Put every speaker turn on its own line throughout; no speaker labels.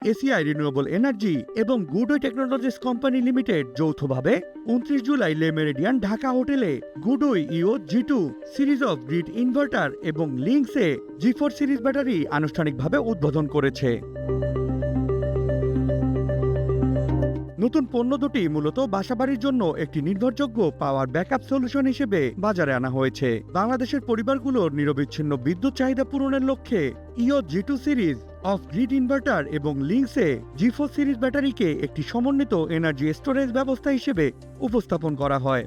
ACI renewable energy এবং গুডওয়ে technologies company limited যৌথভাবে 29 জুলাই লে মেরিডিয়ান ঢাকা হোটেলে গুডওয়ে ইও G2 series of grid inverter এবং লিংকসে G4 সিরিজ ব্যাটারি আনুষ্ঠানিকভাবে উদ্বোধন করেছে। নতুন পণ্য দুটি মূলত বাসাবাড়ির জন্য একটি নির্ভরযোগ্য পাওয়ার ব্যাকআপ সলিউশন হিসেবে বাজারে আনা হয়েছে। বাংলাদেশের পরিবারগুলোর নিরবিচ্ছিন্ন বিদ্যুৎ চাহিদা পূরণের লক্ষ্যে ইও G2 series of grid inverter এবং লিংকসে G4 সিরিজ ব্যাটারিকে একটি সমন্বিত এনার্জি স্টোরেজ ব্যবস্থা হিসেবে উপস্থাপন করা হয়।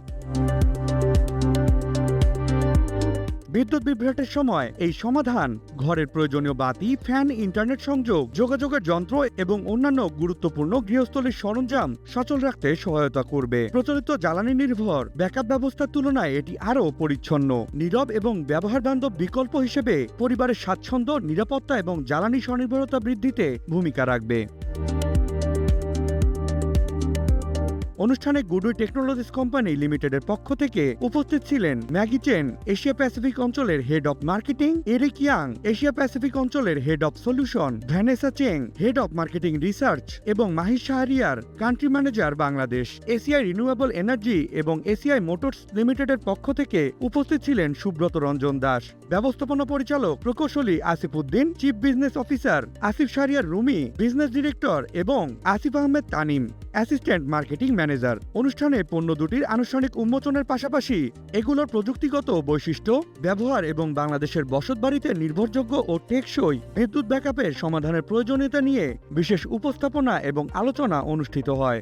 বিদ্যুৎ বিভ্রাটের সময় এই সমাধান ঘরের প্রয়োজনীয় বাতি, ফ্যান, ইন্টারনেট সংযোগ, যোগাযোগের যন্ত্র এবং অন্যান্য গুরুত্বপূর্ণ গৃহস্থলীর সরঞ্জাম সচল রাখতে সহায়তা করবে। প্রচলিত জ্বালানি নির্ভর ব্যাকআপ ব্যবস্থার তুলনায় এটি আরও পরিচ্ছন্ন, নীরব এবং ব্যবহার বান্ধব বিকল্প হিসেবে পরিবারের স্বাচ্ছন্দ্য, নিরাপত্তা এবং জ্বালানি স্বনির্ভরতা বৃদ্ধিতে ভূমিকা রাখবে। অনুষ্ঠানে গুডওয়ে টেকনোলজিস কোম্পানি লিমিটেডের পক্ষ থেকে উপস্থিত ছিলেন ম্যাগি চেন, এশিয়া প্যাসিফিক অঞ্চলের head of marketing, Eric Young, Asia Pacific অঞ্চলের head of solution, Vanessa Cheng, head of marketing research এবং Mahir Shahriar, country manager Bangladesh. ACI renewable energy এবং এসিআই মোটরস লিমিটেডের পক্ষ থেকে উপস্থিত ছিলেন সুব্রত রঞ্জন দাস, ব্যবস্থাপনা পরিচালক প্রকৌশলী Asif Uddin, chief business officer Asif Shahriar Rumi, business director এবং Asif Ahmed Tanim, assistant marketing manager. অনুষ্ঠানে পণ্য দুটির আনুষ্ঠানিক উন্মোচনের পাশাপাশি এগুলোর প্রযুক্তিগত বৈশিষ্ট্য, ব্যবহার এবং বাংলাদেশের বসতবাড়িতে নির্ভরযোগ্য ও টেকসই বিদ্যুৎ ব্যাকআপের সমাধানের প্রয়োজনীয়তা নিয়ে বিশেষ উপস্থাপনা এবং আলোচনা অনুষ্ঠিত হয়।